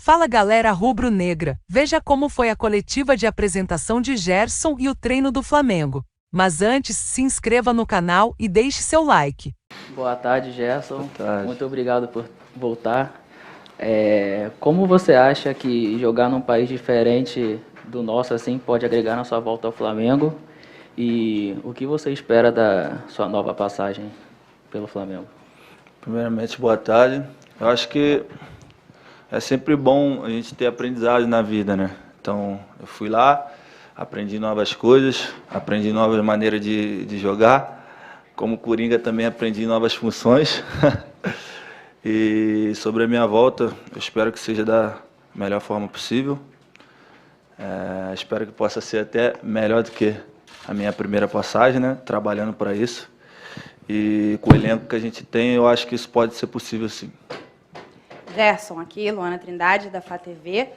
Fala galera rubro-negra, veja como foi a coletiva de apresentação de Gerson e o treino do Flamengo. Mas antes, se inscreva no canal e deixe seu like. Boa tarde, Gerson. Boa tarde. Muito obrigado por voltar. Como você acha que jogar num país diferente do nosso assim pode agregar na sua volta ao Flamengo? E o que você espera da sua nova passagem pelo Flamengo? Primeiramente, boa tarde. Eu acho que é sempre bom a gente ter aprendizado na vida, né? Então, eu fui lá, aprendi novas coisas, aprendi novas maneiras de jogar. Como Coringa também aprendi novas funções. E sobre a minha volta, eu espero que seja da melhor forma possível. Espero que possa ser até melhor do que a minha primeira passagem, né? Trabalhando para isso. E com o elenco que a gente tem, eu acho que isso pode ser possível, sim. Gerson, aqui, Luana Trindade, da Flá TV.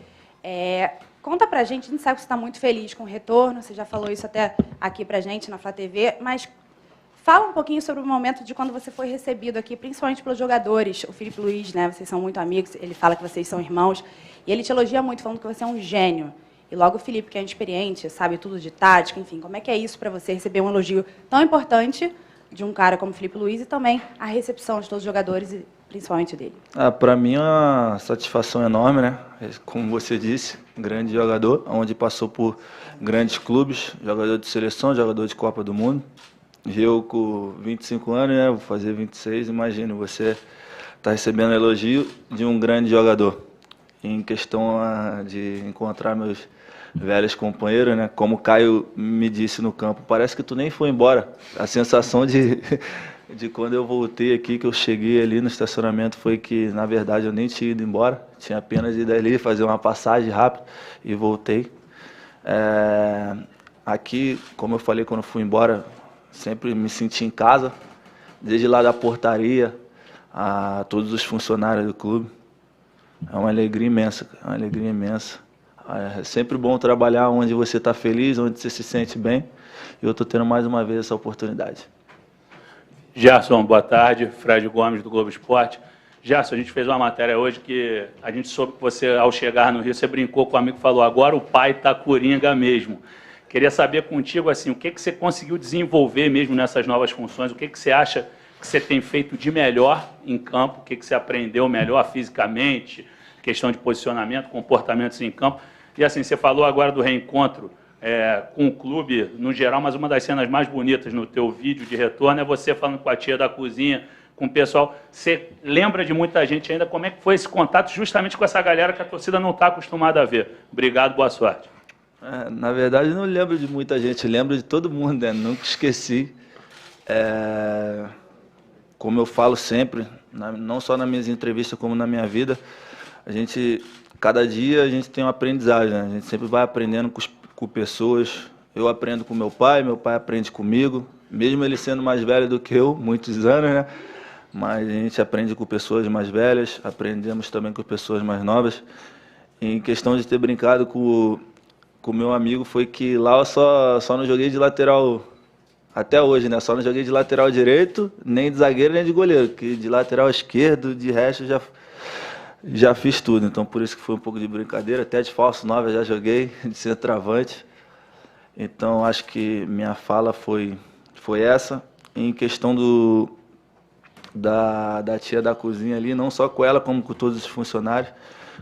Conta pra gente sabe que você está muito feliz com o retorno, você já falou isso até aqui pra gente na Flá TV, mas fala um pouquinho sobre o momento de quando você foi recebido aqui, principalmente pelos jogadores. O Filipe Luiz, né, vocês são muito amigos, ele fala que vocês são irmãos, e ele te elogia muito, falando que você é um gênio. E logo o Filipe, que é experiente, sabe tudo de tática, enfim, como é que é isso para você receber um elogio tão importante de um cara como o Filipe Luiz e também a recepção de todos os jogadores, e principalmente dele? Para mim é uma satisfação enorme, né? Como você disse, um grande jogador, onde passou por grandes clubes, jogador de seleção, jogador de Copa do Mundo. E eu com 25 anos, né? Vou fazer 26, imagina, você está recebendo elogio de um grande jogador. Em questão de encontrar meus velhos companheiros, né? Como o Caio me disse no campo, parece que tu nem foi embora. A sensação de quando eu voltei aqui, que eu cheguei ali no estacionamento, foi que, na verdade, eu nem tinha ido embora. Tinha apenas ido ali fazer uma passagem rápida e voltei. Aqui, como eu falei quando eu fui embora, sempre me senti em casa, desde lá da portaria a todos os funcionários do clube. É uma alegria imensa, é uma alegria imensa. É sempre bom trabalhar onde você está feliz, onde você se sente bem. E eu estou tendo mais uma vez essa oportunidade. Gerson, boa tarde. Fred Gomes, do Globo Esporte. Gerson, a gente fez uma matéria hoje que a gente soube que você, ao chegar no Rio, você brincou com o amigo e falou, agora o pai está coringa mesmo. Queria saber contigo, assim, o que você conseguiu desenvolver mesmo nessas novas funções, o que você acha que você tem feito de melhor em campo, o que você aprendeu melhor fisicamente, questão de posicionamento, comportamentos em campo. E assim, você falou agora do reencontro com o clube no geral, mas uma das cenas mais bonitas no teu vídeo de retorno é você falando com a tia da cozinha, com o pessoal. Você lembra de muita gente ainda, como é que foi esse contato justamente com essa galera que a torcida não está acostumada a ver? Obrigado, boa sorte. Na verdade, não lembro de muita gente, lembro de todo mundo, né? Nunca esqueci. Como eu falo sempre, não só nas minhas entrevistas, como na minha vida, cada dia a gente tem um aprendizagem, né? A gente sempre vai aprendendo com pessoas. Eu aprendo com meu pai aprende comigo, mesmo ele sendo mais velho do que eu, muitos anos, né? Mas a gente aprende com pessoas mais velhas, aprendemos também com pessoas mais novas. Em questão de ter brincado com o meu amigo, foi que lá eu só não joguei de lateral até hoje, né? Só não joguei de lateral direito, nem de zagueiro, nem de goleiro, que de lateral esquerdo, de resto, já fiz tudo. Então, por isso que foi um pouco de brincadeira. Até de falso 9 eu já joguei, de centroavante. Então, acho que minha fala foi essa. Em questão da tia da cozinha ali, não só com ela, como com todos os funcionários.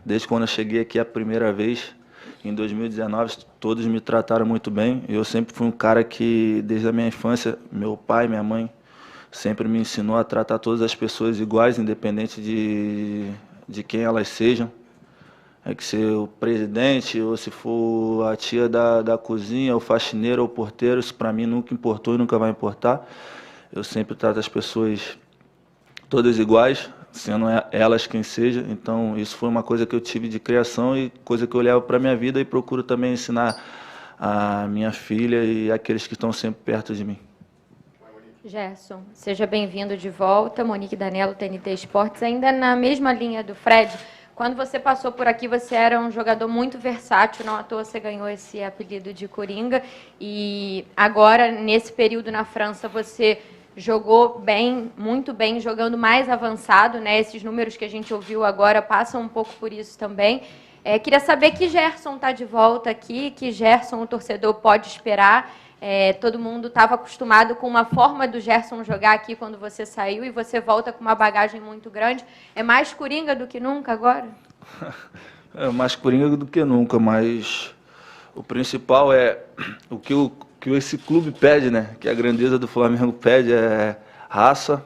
Desde quando eu cheguei aqui a primeira vez, em 2019, todos me trataram muito bem. Eu sempre fui um cara que, desde a minha infância, meu pai, minha mãe, sempre me ensinou a tratar todas as pessoas iguais, independente de quem elas sejam. Que ser o presidente, ou se for a tia da cozinha, o faxineiro ou o porteiro, isso para mim nunca importou e nunca vai importar. Eu sempre trato as pessoas todas iguais, sendo elas quem seja. Então, isso foi uma coisa que eu tive de criação e coisa que eu levo para a minha vida e procuro também ensinar a minha filha e aqueles que estão sempre perto de mim. Gerson, seja bem-vindo de volta. Monique Danello, TNT Esportes. Ainda na mesma linha do Fred, quando você passou por aqui, você era um jogador muito versátil, não à toa você ganhou esse apelido de Coringa. E agora, nesse período na França, você jogou bem, muito bem, jogando mais avançado, né? Esses números que a gente ouviu agora passam um pouco por isso também. Queria saber que Gerson está de volta aqui, que Gerson o torcedor pode esperar. Todo mundo estava acostumado com uma forma do Gerson jogar aqui quando você saiu e você volta com uma bagagem muito grande. É mais coringa do que nunca agora? É mais coringa do que nunca, mas o principal é o que esse clube pede, né? Que a grandeza do Flamengo pede é raça,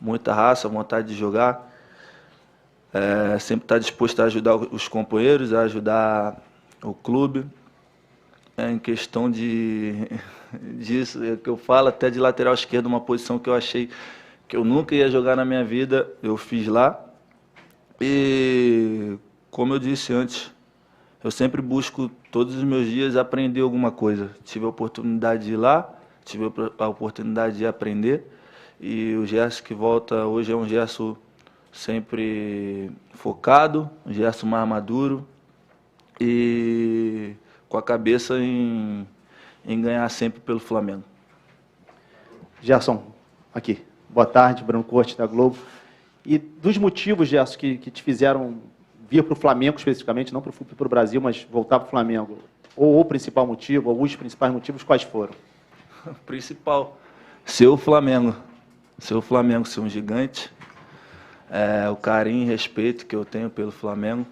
muita raça, vontade de jogar. Sempre estar disposto a ajudar os companheiros, a ajudar o clube. Em questão disso, que eu falo até de lateral esquerdo, uma posição que eu achei que eu nunca ia jogar na minha vida, eu fiz lá. E, como eu disse antes, eu sempre busco todos os meus dias aprender alguma coisa. Tive a oportunidade de ir lá, tive a oportunidade de aprender. E o Gerson que volta hoje é um Gerson sempre focado, um Gerson mais maduro e com a cabeça em ganhar sempre pelo Flamengo. Gerson, aqui. Boa tarde, Bruno Corte, da Globo. E dos motivos, Gerson, que te fizeram vir para o Flamengo especificamente, não para o Brasil, mas voltar para o Flamengo, ou o principal motivo, ou os principais motivos, quais foram? O principal, ser o Flamengo. Ser o Flamengo, ser um gigante. O carinho e respeito que eu tenho pelo Flamengo.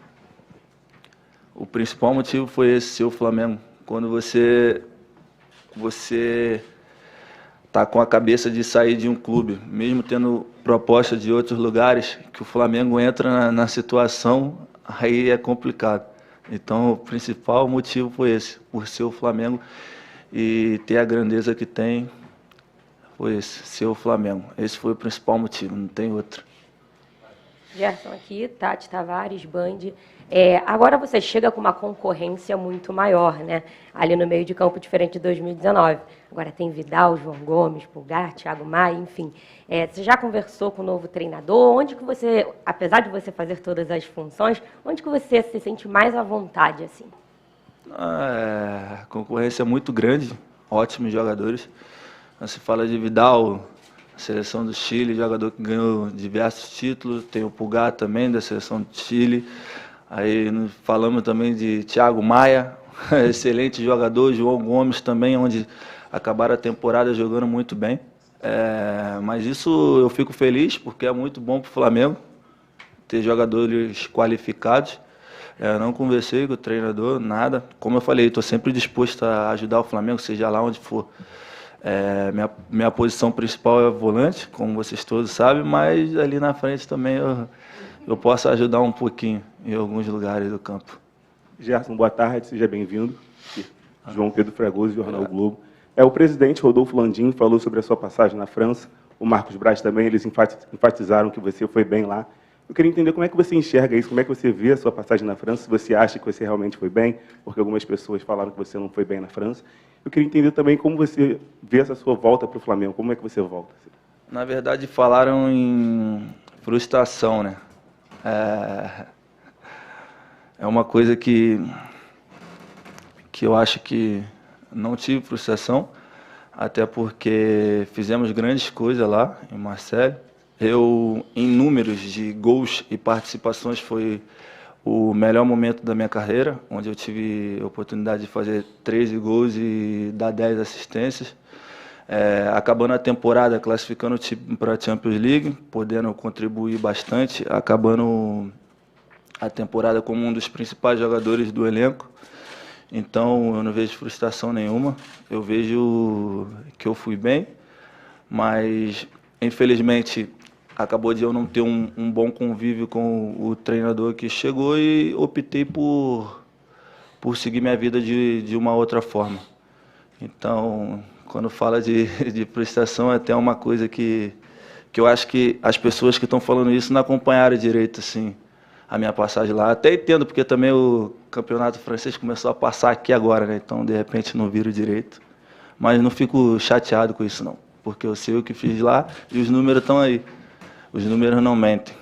O principal motivo foi esse, ser o Flamengo. Quando você está com a cabeça de sair de um clube, mesmo tendo proposta de outros lugares, que o Flamengo entra na situação, aí é complicado. Então, o principal motivo foi esse, por ser o Flamengo e ter a grandeza que tem, foi esse, ser o Flamengo. Esse foi o principal motivo, não tem outro. Gerson aqui, Tati Tavares, Band. Agora você chega com uma concorrência muito maior, né? Ali no meio de campo, diferente de 2019. Agora tem Vidal, João Gomes, Pulgar, Thiago Maia, enfim. Você já conversou com o novo treinador? Onde que você, apesar de você fazer todas as funções, onde que você se sente mais à vontade, assim? A concorrência é muito grande, ótimos jogadores. Se fala de Vidal, seleção do Chile, jogador que ganhou diversos títulos. Tem o Pulgar também, da seleção do Chile. Aí falamos também de Thiago Maia, excelente jogador. João Gomes também, onde acabaram a temporada jogando muito bem. Mas isso eu fico feliz, porque é muito bom para o Flamengo ter jogadores qualificados. Não conversei com o treinador, nada. Como eu falei, estou sempre disposto a ajudar o Flamengo, seja lá onde for. Minha posição principal é volante, como vocês todos sabem, mas ali na frente também eu posso ajudar um pouquinho em alguns lugares do campo. Gerson, boa tarde, seja bem-vindo. João Pedro Fragoso, Jornal Globo. O presidente Rodolfo Landim falou sobre a sua passagem na França, o Marcos Braz também, eles enfatizaram que você foi bem lá. Eu queria entender como é que você enxerga isso, como é que você vê a sua passagem na França, se você acha que você realmente foi bem, porque algumas pessoas falaram que você não foi bem na França. Eu queria entender também como você vê essa sua volta para o Flamengo, como é que você volta? Na verdade, falaram em frustração, né? É uma coisa que eu acho que não tive frustração, até porque fizemos grandes coisas lá em Marseille. Em números de gols e participações, foi o melhor momento da minha carreira, onde eu tive a oportunidade de fazer 13 gols e dar 10 assistências. Acabando a temporada, classificando o time para a Champions League, podendo contribuir bastante, acabando a temporada como um dos principais jogadores do elenco. Então, eu não vejo frustração nenhuma, eu vejo que eu fui bem, mas, infelizmente, acabou de eu não ter um bom convívio com o treinador que chegou e optei por seguir minha vida de uma outra forma. Então, quando fala de frustração, é até uma coisa que eu acho que as pessoas que estão falando isso não acompanharam direito, assim, a minha passagem lá. Até entendo, porque também o campeonato francês começou a passar aqui agora, né? Então, de repente, não viro direito. Mas não fico chateado com isso, não. Porque eu sei o que fiz lá e os números estão aí. Os números não mentem.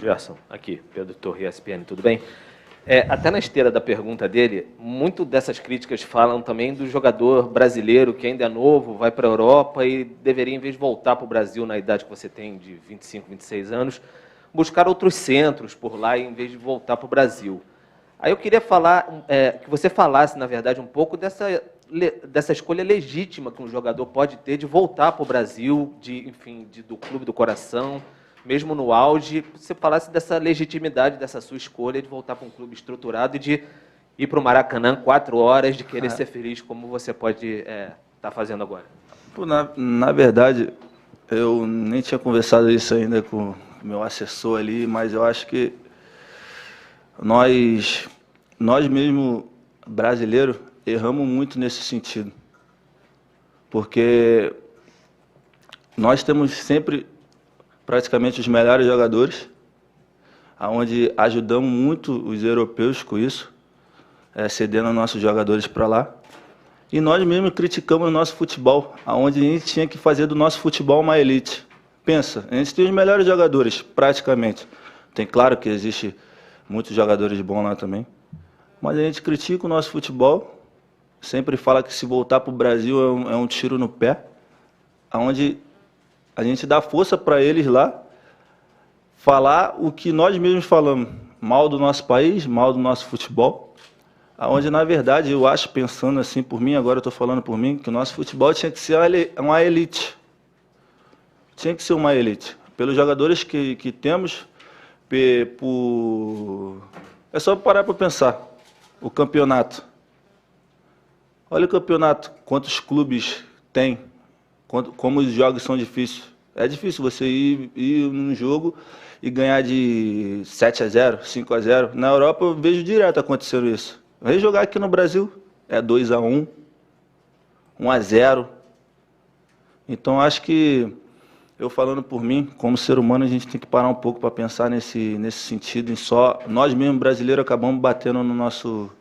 Gerson, aqui, Pedro Torre, ESPN, tudo bem? Até na esteira da pergunta dele, muito dessas críticas falam também do jogador brasileiro que ainda é novo, vai para a Europa e deveria, em vez de voltar para o Brasil na idade que você tem, de 25, 26 anos, buscar outros centros por lá em vez de voltar para o Brasil. Aí eu queria falar, que você falasse, na verdade, um pouco dessa escolha legítima que um jogador pode ter de voltar para o Brasil, do clube do coração, mesmo no auge, você falasse dessa legitimidade, dessa sua escolha de voltar para um clube estruturado e de ir para o Maracanã 4 horas, de querer ser feliz, como você pode estar fazendo agora. Pô, na verdade, eu nem tinha conversado isso ainda com o meu assessor ali, mas eu acho que nós mesmo, brasileiros, erramos muito nesse sentido. Porque nós temos sempre praticamente os melhores jogadores, onde ajudamos muito os europeus com isso, cedendo nossos jogadores para lá. E nós mesmos criticamos o nosso futebol, onde a gente tinha que fazer do nosso futebol uma elite. Pensa, a gente tem os melhores jogadores, praticamente. Tem claro que existe muitos jogadores bons lá também, mas a gente critica o nosso futebol, sempre fala que se voltar para o Brasil é um tiro no pé, onde a gente dá força para eles lá, falar o que nós mesmos falamos, mal do nosso país, mal do nosso futebol, onde, na verdade, eu acho, pensando assim por mim, agora eu estou falando por mim, que o nosso futebol tinha que ser uma elite. Tinha que ser uma elite. Pelos jogadores que temos, é só parar para pensar. O campeonato. Olha o campeonato, quantos clubes tem, como os jogos são difíceis. É difícil você ir num jogo e ganhar de 7-0, 5-0. Na Europa eu vejo direto acontecendo isso. Vem jogar aqui no Brasil, é 2-1, 1-0. Então acho que, eu falando por mim, como ser humano, a gente tem que parar um pouco para pensar nesse sentido. Nós mesmos brasileiros acabamos batendo no nosso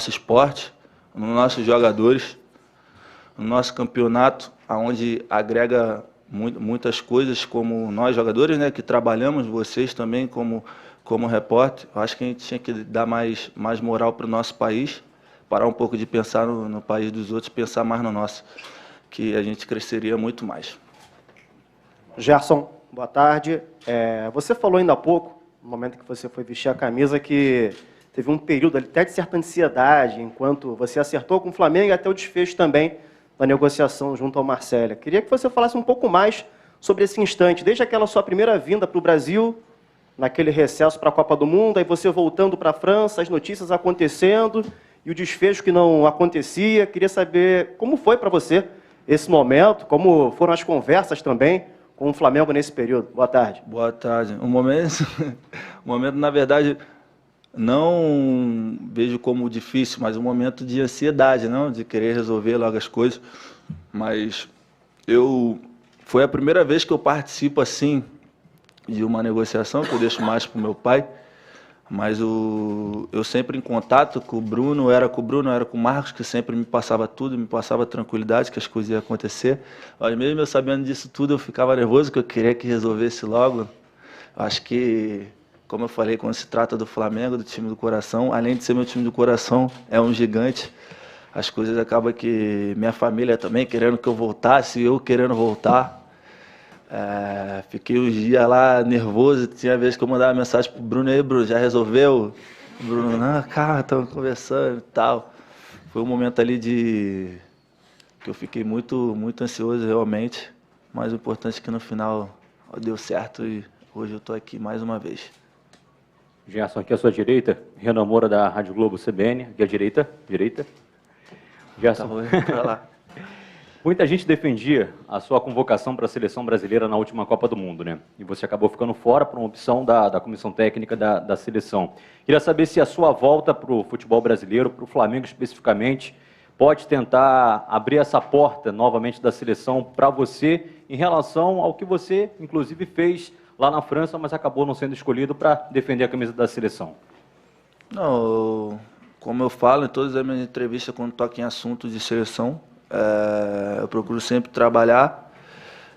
esporte, nos nossos jogadores, no nosso campeonato, onde agrega muitas coisas, como nós jogadores, né, que trabalhamos, vocês também como repórter. Eu acho que a gente tinha que dar mais moral para o nosso país, parar um pouco de pensar no país dos outros, pensar mais no nosso, que a gente cresceria muito mais. Gerson, boa tarde. Você falou ainda há pouco, no momento que você foi vestir a camisa, que teve um período até de certa ansiedade, enquanto você acertou com o Flamengo e até o desfecho também da negociação junto ao Marcelo. Queria que você falasse um pouco mais sobre esse instante, desde aquela sua primeira vinda para o Brasil, naquele recesso para a Copa do Mundo, aí você voltando para a França, as notícias acontecendo e o desfecho que não acontecia. Queria saber como foi para você esse momento, como foram as conversas também com o Flamengo nesse período. Boa tarde. Boa tarde. O momento, na verdade, não vejo como difícil, mas um momento de ansiedade, não, de querer resolver logo as coisas. Mas foi a primeira vez que eu participo assim de uma negociação, que eu deixo mais para o meu pai. Mas eu sempre em contato com o Bruno, era com o Marcos, que sempre me passava tudo, me passava tranquilidade que as coisas iam acontecer. Mas mesmo eu sabendo disso tudo, eu ficava nervoso, que eu queria que resolvesse logo. Eu acho que, como eu falei, quando se trata do Flamengo, do time do coração, além de ser meu time do coração, é um gigante. As coisas acabam que minha família também querendo que eu voltasse, eu querendo voltar. Fiquei uns dias lá nervoso, tinha vezes que eu mandava mensagem pro Bruno, aí Bruno, já resolveu? O Bruno, não, cara, estamos conversando e tal. Foi um momento ali que eu fiquei muito ansioso realmente, mas o importante é que no final deu certo e hoje eu estou aqui mais uma vez. Gerson, aqui à sua direita, Renan Moura da Rádio Globo CBN, aqui à direita. Gerson. Tá, pra lá. Muita gente defendia a sua convocação para a seleção brasileira na última Copa do Mundo, né? E você acabou ficando fora por uma opção da comissão técnica da seleção. Queria saber se a sua volta para o futebol brasileiro, para o Flamengo especificamente, pode tentar abrir essa porta novamente da seleção para você, em relação ao que você, inclusive, fez lá na França, mas acabou não sendo escolhido para defender a camisa da seleção. Não, como eu falo em todas as minhas entrevistas, quando toco em assuntos de seleção, eu procuro sempre trabalhar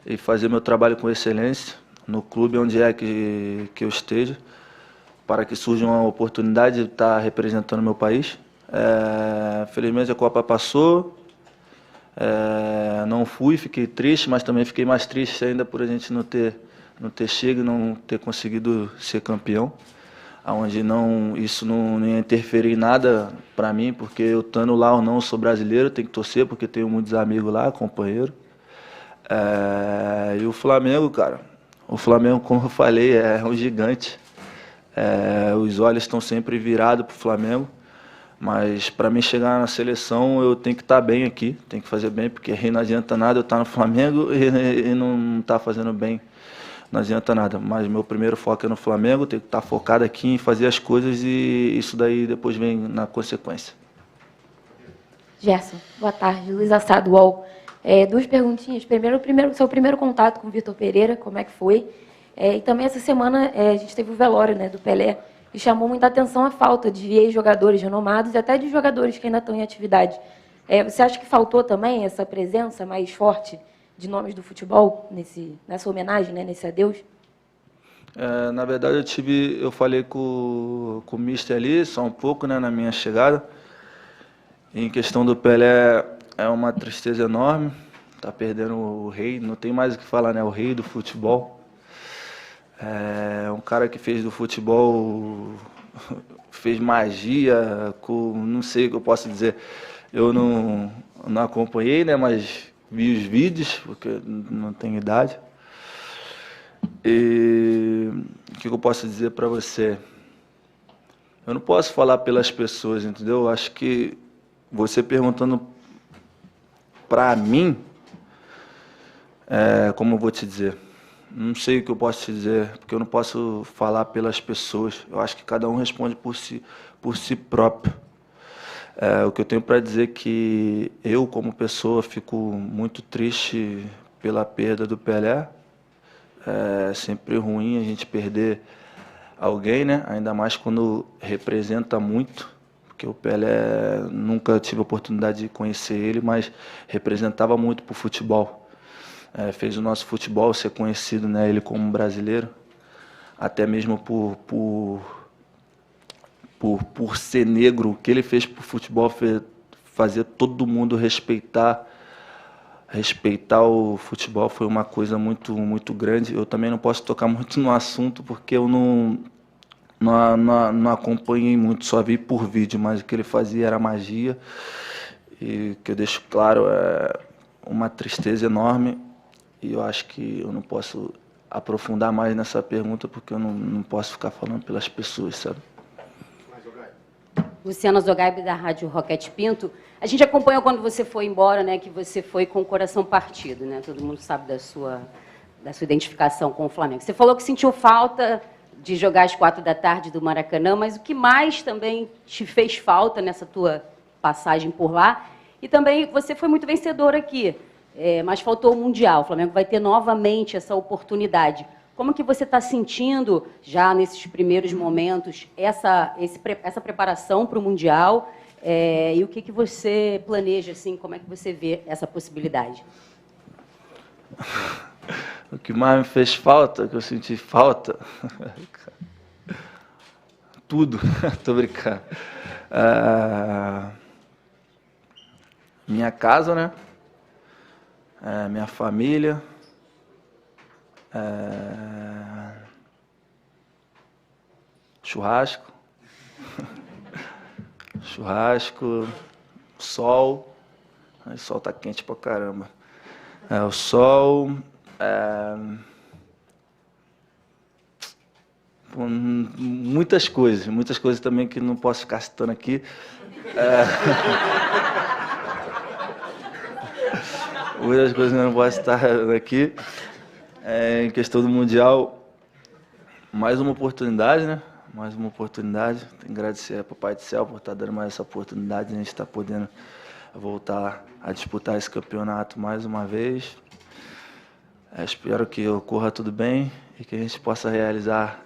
e fazer meu trabalho com excelência no clube onde é que eu esteja. para que surja uma oportunidade de estar representando meu país. Felizmente a Copa passou, não fui, fiquei triste, mas também fiquei mais triste ainda por a gente não ter chego e não ter conseguido ser campeão, onde isso não ia interferir em nada para mim, porque eu estando lá ou não, eu sou brasileiro, tenho que torcer, porque tenho muitos amigos lá, companheiro. E o Flamengo, cara, como eu falei, é um gigante. Os olhos estão sempre virados para o Flamengo, mas para mim chegar na seleção eu tenho que estar bem aqui, tenho que fazer bem, porque aí não adianta nada eu estar no Flamengo e não estar fazendo bem, não adianta nada. Mas meu primeiro foco é no Flamengo, tenho que estar focado aqui em fazer as coisas e isso daí depois vem na consequência. Gerson, boa tarde. Luiz Assado, UOL. Duas perguntinhas. Primeiro, seu primeiro contato com o Vitor Pereira, como é que foi? E também essa semana a gente teve o velório, né, do Pelé, e chamou muita atenção a falta de ex-jogadores renomados e até de jogadores que ainda estão em atividade. Você acha que faltou também essa presença mais forte de nomes do futebol nessa homenagem, né, nesse adeus? Na verdade, eu falei com o mister ali, só um pouco, né, na minha chegada. Em questão do Pelé, é uma tristeza enorme. Tá perdendo o rei, não tem mais o que falar, né, o rei do futebol. Um cara que fez do futebol, fez magia, não sei o que eu posso dizer. Eu não acompanhei, né, mas vi os vídeos, porque não tenho idade. E o que eu posso dizer para você? Eu não posso falar pelas pessoas, entendeu? Acho que você perguntando para mim, como eu vou te dizer? Não sei o que eu posso te dizer, porque eu não posso falar pelas pessoas. Eu acho que cada um responde por si próprio. O que eu tenho para dizer é que eu, como pessoa, fico muito triste pela perda do Pelé. É sempre ruim a gente perder alguém, né? Ainda mais quando representa muito, porque o Pelé, nunca tive a oportunidade de conhecer ele, mas representava muito para o futebol. Fez o nosso futebol ser conhecido, né? Ele como brasileiro, até mesmo por ser negro. O que ele fez para o futebol fazer todo mundo respeitar o futebol foi uma coisa muito, muito grande. Eu também não posso tocar muito no assunto porque eu não acompanhei muito, só vi por vídeo, mas o que ele fazia era magia. E o que eu deixo claro é uma tristeza enorme. E eu acho que eu não posso aprofundar mais nessa pergunta porque eu não posso ficar falando pelas pessoas, sabe? Luciana Zogaib, da Rádio Roquete Pinto. A gente acompanhou quando você foi embora, né, que você foi com o coração partido, né? Todo mundo sabe da sua identificação com o Flamengo. Você falou que sentiu falta de jogar às 16h do Maracanã, mas o que mais também te fez falta nessa tua passagem por lá? E também você foi muito vencedor aqui, mas faltou o Mundial. O Flamengo vai ter novamente essa oportunidade. Como que você está sentindo, já nesses primeiros momentos, essa preparação para o Mundial? E o que você planeja, assim, como é que você vê essa possibilidade? O que mais me fez falta, que eu senti falta... Tudo, tô brincando. Minha casa, né? Minha família... Churrasco, sol, o sol tá quente pra caramba. O sol, muitas coisas também que não posso ficar citando aqui. Muitas coisas que eu não posso citar aqui. Em questão do Mundial, mais uma oportunidade, né? Mais uma oportunidade. Tenho que agradecer ao Papai do Céu por estar dando mais essa oportunidade de a gente estar podendo voltar a disputar esse campeonato mais uma vez. Espero que ocorra tudo bem e que a gente possa realizar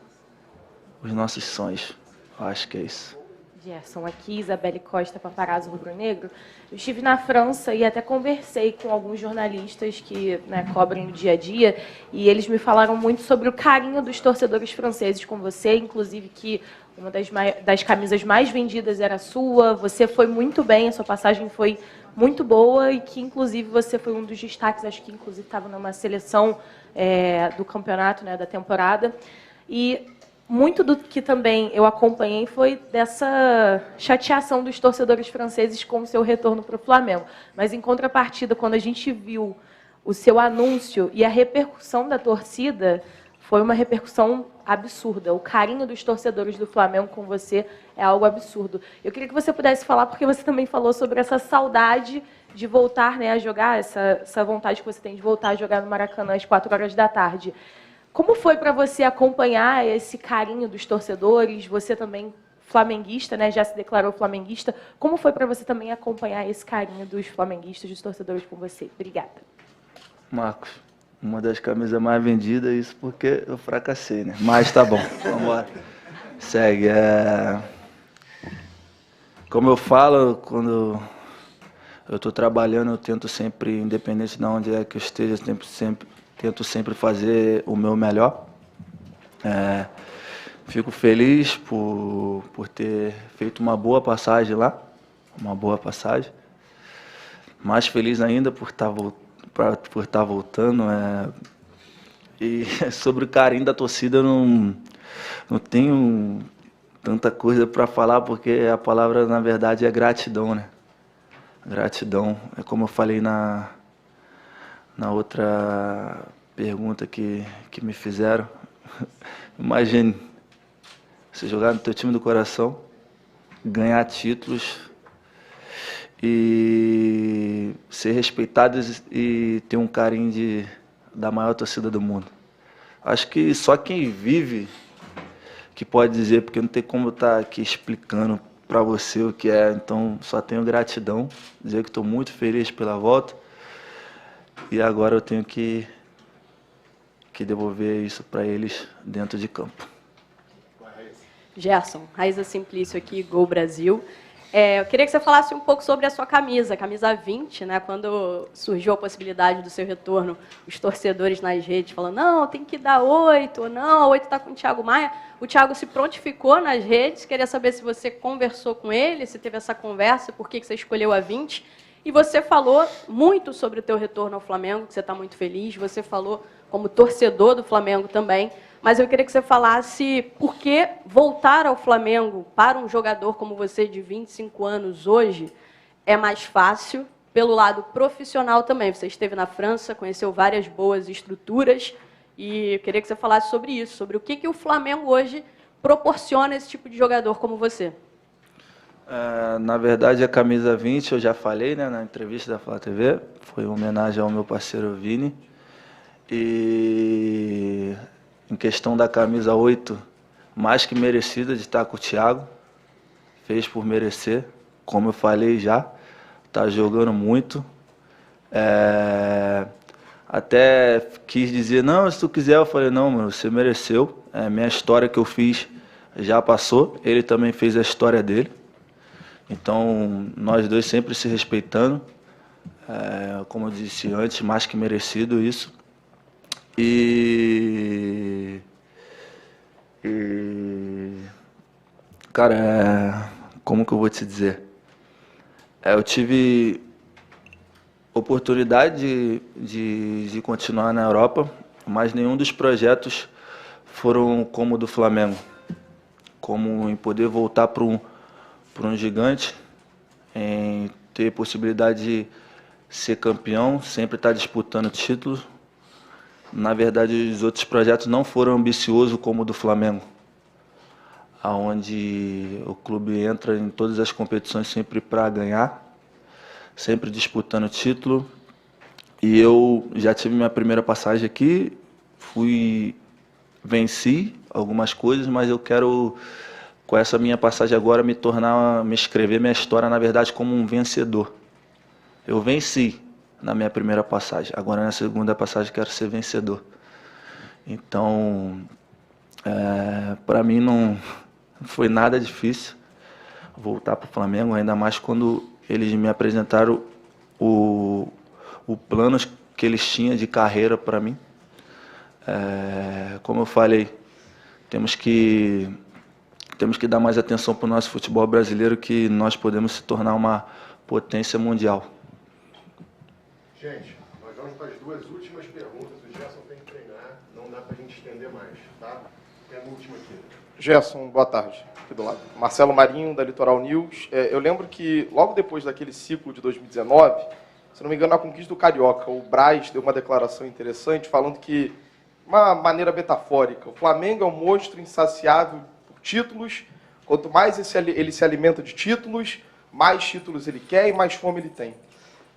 os nossos sonhos. Eu acho que é isso. Gerson, aqui, Isabelle Costa, Paparazzo Rubro-Negro. Eu estive na França e até conversei com alguns jornalistas que, né, cobrem o dia a dia, e eles me falaram muito sobre o carinho dos torcedores franceses com você, inclusive que uma das camisas mais vendidas era a sua, você foi muito bem, a sua passagem foi muito boa e que, inclusive, você foi um dos destaques, acho que, inclusive, estava numa seleção do campeonato, né, da temporada. E muito do que também eu acompanhei foi dessa chateação dos torcedores franceses com o seu retorno para o Flamengo. Mas, em contrapartida, quando a gente viu o seu anúncio e a repercussão da torcida, foi uma repercussão absurda. O carinho dos torcedores do Flamengo com você é algo absurdo. Eu queria que você pudesse falar, porque você também falou sobre essa saudade de voltar, né, a jogar, essa vontade que você tem de voltar a jogar no Maracanã às 4 da tarde. Como foi para você acompanhar esse carinho dos torcedores? Você também flamenguista, né, já se declarou flamenguista. Como foi para você também acompanhar esse carinho dos flamenguistas, dos torcedores com você? Obrigada. Marcos, uma das camisas mais vendidas, isso porque eu fracassei, né? Mas tá bom, vamos embora. Segue. Como eu falo, quando eu estou trabalhando, eu tento sempre, independente de onde é que eu esteja, tento sempre fazer o meu melhor. Fico feliz por ter feito uma boa passagem lá, Mais feliz ainda por estar voltando. E sobre o carinho da torcida, eu não tenho tanta coisa para falar, porque a palavra, na verdade, é gratidão, né? Gratidão. É como eu falei na outra pergunta que me fizeram. Imagine você jogar no teu time do coração, ganhar títulos e ser respeitado e ter um carinho da maior torcida do mundo. Acho que só quem vive que pode dizer, porque não tem como eu estar aqui explicando para você o que é. Então, só tenho gratidão, dizer que estou muito feliz pela volta. E agora eu tenho que devolver isso para eles dentro de campo. Gerson, Raíza Simplício aqui, Gol Brasil. Eu queria que você falasse um pouco sobre a sua camisa, a camisa 20, né? Quando surgiu a possibilidade do seu retorno, os torcedores nas redes falando, não, tem que dar 8, ou não, a 8 está com o Thiago Maia. O Thiago se prontificou nas redes, queria saber se você conversou com ele, se teve essa conversa, por que você escolheu a 20. E você falou muito sobre o teu retorno ao Flamengo, que você está muito feliz, você falou como torcedor do Flamengo também, mas eu queria que você falasse por que voltar ao Flamengo para um jogador como você, de 25 anos hoje, é mais fácil, pelo lado profissional também. Você esteve na França, conheceu várias boas estruturas, e eu queria que você falasse sobre isso, sobre o que o Flamengo hoje proporciona a esse tipo de jogador como você. Na verdade, a camisa 20, eu já falei, né, na entrevista da Flá TV, foi uma homenagem ao meu parceiro Vini. E em questão da camisa 8, mais que merecida de estar com o Thiago, fez por merecer, como eu falei já, está jogando muito. Até quis dizer, não, se tu quiser, eu falei, não, mano, você mereceu, minha história que eu fiz já passou, ele também fez a história dele. Então, nós dois sempre se respeitando, como eu disse antes, mais que merecido isso. Cara, como que eu vou te dizer? Eu tive oportunidade de continuar na Europa, mas nenhum dos projetos foram como o do Flamengo, como em poder voltar para um gigante, em ter possibilidade de ser campeão, sempre estar disputando títulos. Na verdade, os outros projetos não foram ambiciosos como o do Flamengo, onde o clube entra em todas as competições sempre para ganhar, sempre disputando título. E eu já tive minha primeira passagem aqui, venci algumas coisas, mas eu quero, com essa minha passagem agora, me escrever minha história, na verdade, como um vencedor. Eu venci na minha primeira passagem, agora na segunda passagem quero ser vencedor. Então, para mim não foi nada difícil. voltar para o Flamengo, ainda mais quando eles me apresentaram o plano que eles tinham de carreira para mim. Como eu falei, temos que dar mais atenção para o nosso futebol brasileiro, que nós podemos se tornar uma potência mundial. Gente, nós vamos para as 2 últimas perguntas. O Gerson tem que treinar, não dá para a gente estender mais, tá? Tem a última aqui. Gerson, boa tarde. Aqui do lado. Marcelo Marinho, da Litoral News. Eu lembro que, logo depois daquele ciclo de 2019, se não me engano, na conquista do Carioca, o Braz deu uma declaração interessante falando que, de uma maneira metafórica, o Flamengo é um monstro insaciável por títulos. Quanto mais ele se alimenta de títulos, mais títulos ele quer e mais fome ele tem.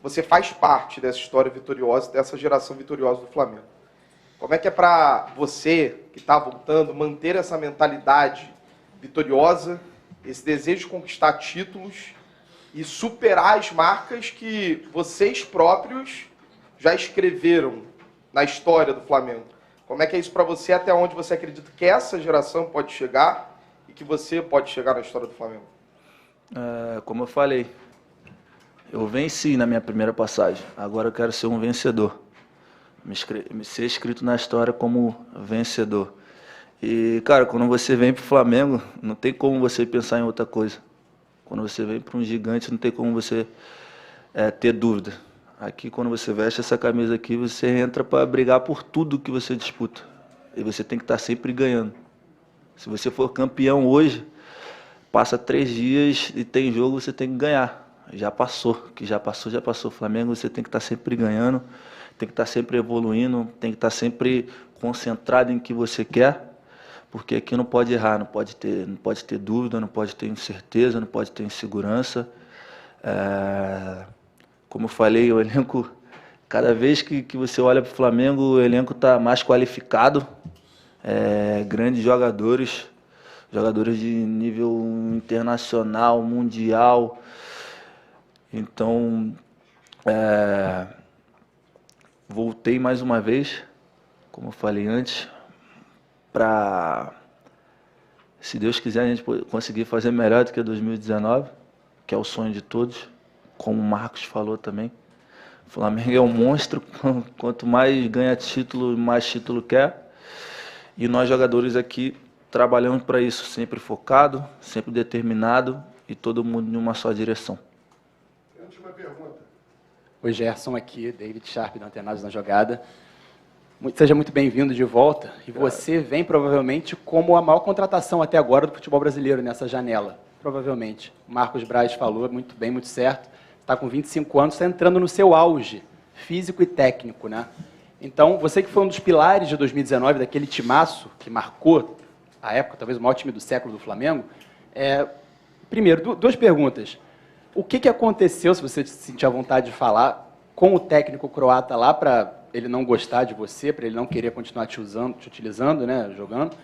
Você faz parte dessa história vitoriosa, dessa geração vitoriosa do Flamengo. Como é que é para você, que está voltando, manter essa mentalidade vitoriosa, esse desejo de conquistar títulos e superar as marcas que vocês próprios já escreveram na história do Flamengo? Como é que é isso para você, até onde você acredita que essa geração pode chegar e que você pode chegar na história do Flamengo? Como eu falei, eu venci na minha primeira passagem, agora eu quero ser um vencedor. Ser escrito na história como vencedor. E, cara, quando você vem pro Flamengo, não tem como você pensar em outra coisa. Quando você vem para um gigante, não tem como você ter dúvida. Aqui, quando você veste essa camisa aqui, você entra para brigar por tudo que você disputa. E você tem que estar sempre ganhando. Se você for campeão hoje, passa 3 dias e tem jogo, você tem que ganhar. Já passou, que já passou, já passou. Flamengo, você tem que estar sempre ganhando, tem que estar sempre evoluindo, tem que estar sempre concentrado em o que você quer, porque aqui não pode errar, não pode ter dúvida, não pode ter incerteza, não pode ter insegurança. Como eu falei, o elenco, cada vez que você olha para o Flamengo, o elenco está mais qualificado, grandes jogadores de nível internacional, mundial. Então, voltei mais uma vez, como eu falei antes, para, se Deus quiser, a gente conseguir fazer melhor do que 2019, que é o sonho de todos, como o Marcos falou também. O Flamengo é um monstro, quanto mais ganha título, mais título quer. E nós jogadores aqui trabalhamos para isso, sempre focado, sempre determinado e todo mundo em uma só direção. Última pergunta. Oi, Gerson aqui, David Sharp, da Antenados na Jogada. Seja muito bem-vindo de volta. E você vem, provavelmente, como a maior contratação até agora do futebol brasileiro nessa janela. Provavelmente. O Marcos Braz falou muito bem, muito certo. Está com 25 anos, está entrando no seu auge físico e técnico, né? Então, você que foi um dos pilares de 2019, daquele timaço que marcou a época, talvez o maior time do século do Flamengo. Primeiro, 2 perguntas. O que aconteceu, se você sentir a vontade de falar, com o técnico croata lá para ele não gostar de você, para ele não querer continuar te utilizando, né, jogando?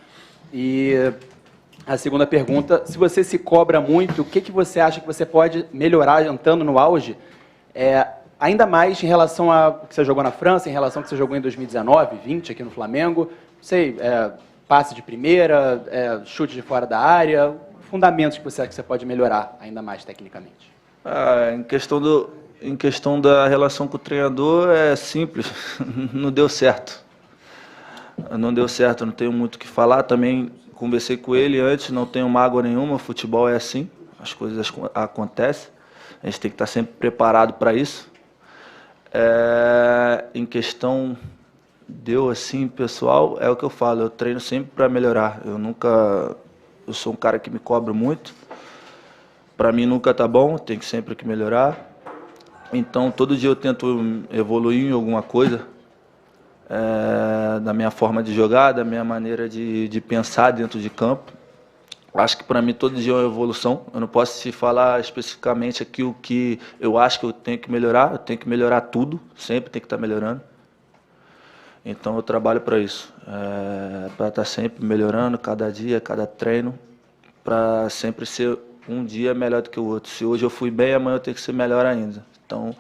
E a segunda pergunta, se você se cobra muito, o que você acha que você pode melhorar entrando no auge, ainda mais em relação ao que você jogou na França, em relação ao que você jogou em 2019, 20 aqui no Flamengo, não sei, passe de primeira, chute de fora da área, fundamentos que você acha que você pode melhorar ainda mais tecnicamente? Em questão da relação com o treinador, é simples, não deu certo. Não deu certo, não tenho muito o que falar. Também conversei com ele antes, não tenho mágoa nenhuma, futebol é assim, as coisas acontecem, a gente tem que estar sempre preparado para isso. Em questão deu assim, pessoal, é o que eu falo, eu treino sempre para melhorar. Eu sou um cara que me cobro muito, para mim nunca tá bom, tem que sempre que melhorar. Então, todo dia eu tento evoluir em alguma coisa, da minha forma de jogar, da minha maneira de pensar dentro de campo. Acho que para mim todo dia é uma evolução. Eu não posso te falar especificamente aqui o que eu acho que eu tenho que melhorar. Eu tenho que melhorar tudo, sempre tem que estar melhorando. Então eu trabalho para isso, para estar sempre melhorando, cada dia, cada treino, para sempre ser um dia melhor do que o outro. Se hoje eu fui bem, amanhã eu tenho que ser melhor ainda. Então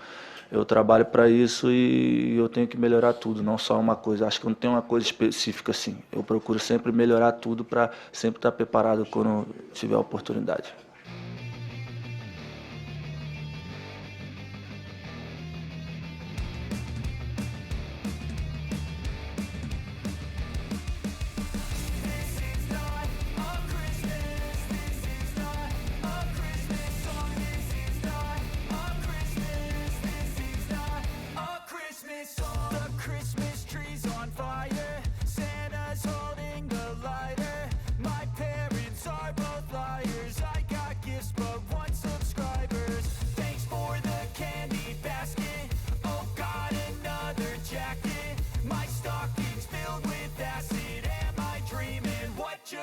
eu trabalho para isso e eu tenho que melhorar tudo, não só uma coisa. Acho que não tem uma coisa específica assim. Eu procuro sempre melhorar tudo para sempre estar preparado quando tiver a oportunidade.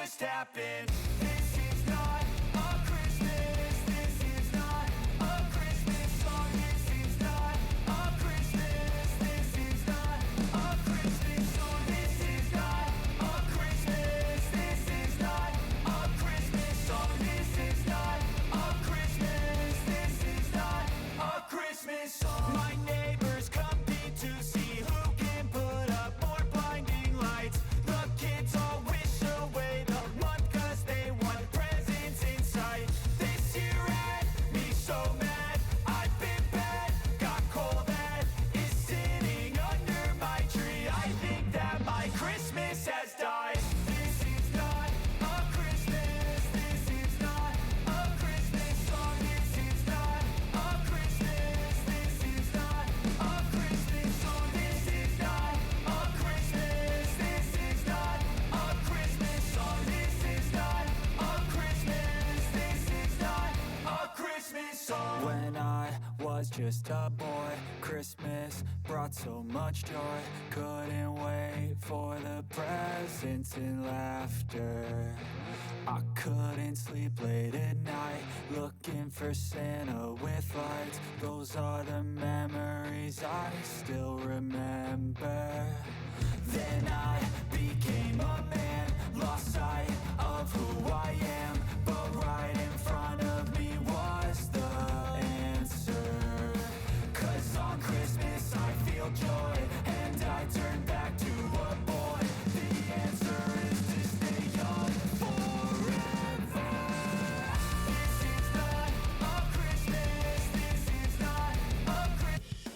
just happened. This is not a Christmas. This is not a Christmas song. This is not a Christmas. This is not a Christmas song. This is not a Christmas. This is not a Christmas song. This is not a Christmas. This is not a Christmas song. My neighbors compete to see who can put up more blinding lights. The kids all wish away the month 'cause they want presents in sight. This year had me so mad, I've been bad, got coal that is sitting under my tree. I think that my Christmas has died. This is not a Christmas. This is not a Christmas song. This is not a Christmas. This is not a Christmas song. This is not a Christmas. This is not a Christmas song. This is not a Christmas. This is not a Christmas song. When I was just a boy, Christmas brought so much joy. Couldn't wait for the presents and laughter. I couldn't sleep late at night, looking for Santa with lights. Those are the memories I still remember. Then I became a man, lost sight of who I am, but right in front of me was the answer. 'Cause on Christmas I feel joy, and I turn back to a boy. The answer is to stay young forever. This is not a Christmas. This is not a Christmas.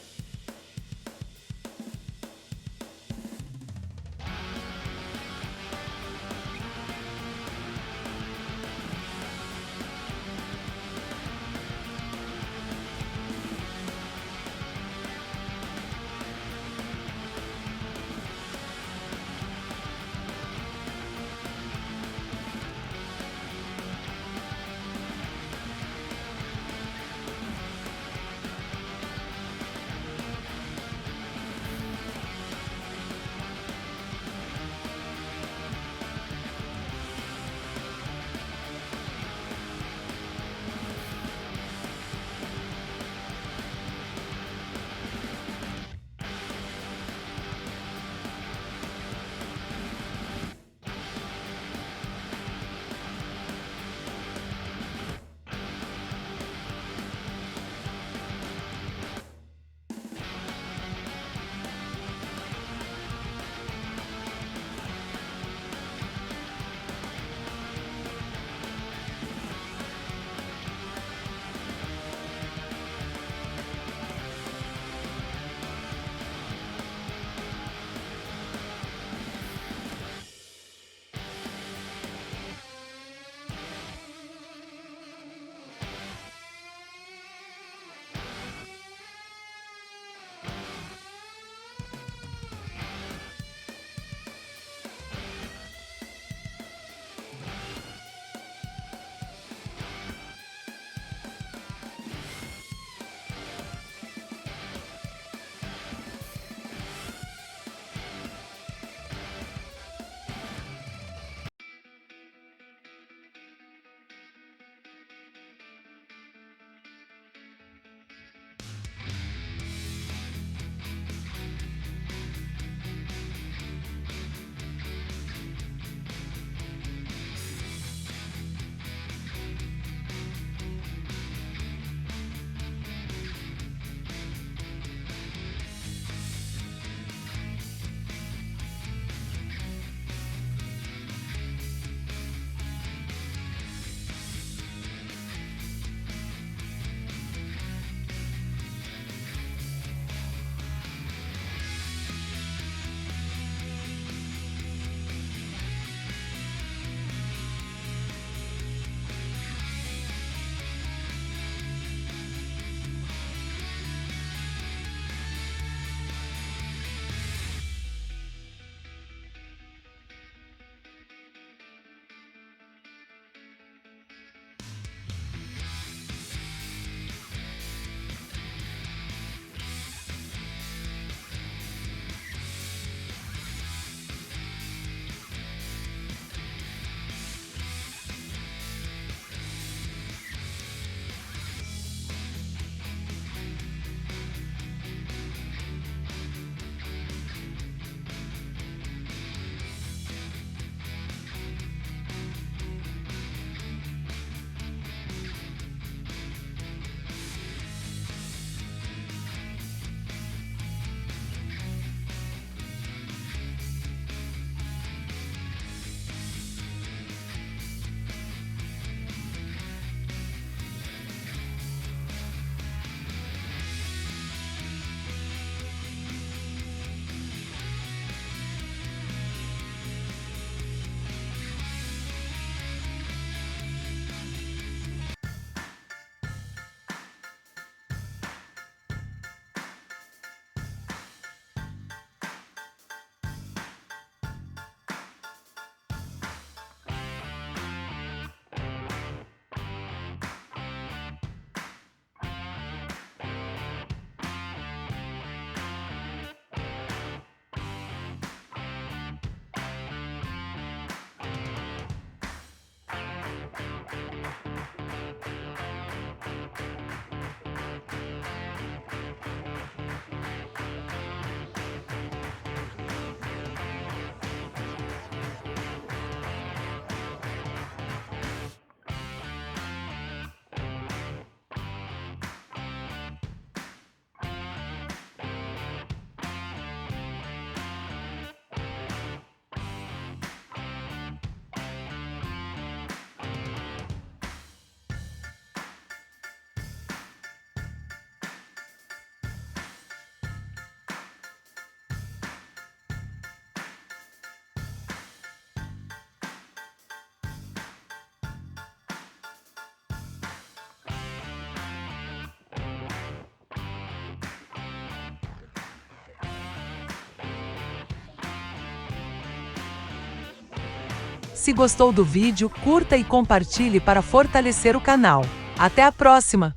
Se gostou do vídeo, curta e compartilhe para fortalecer o canal. Até a próxima!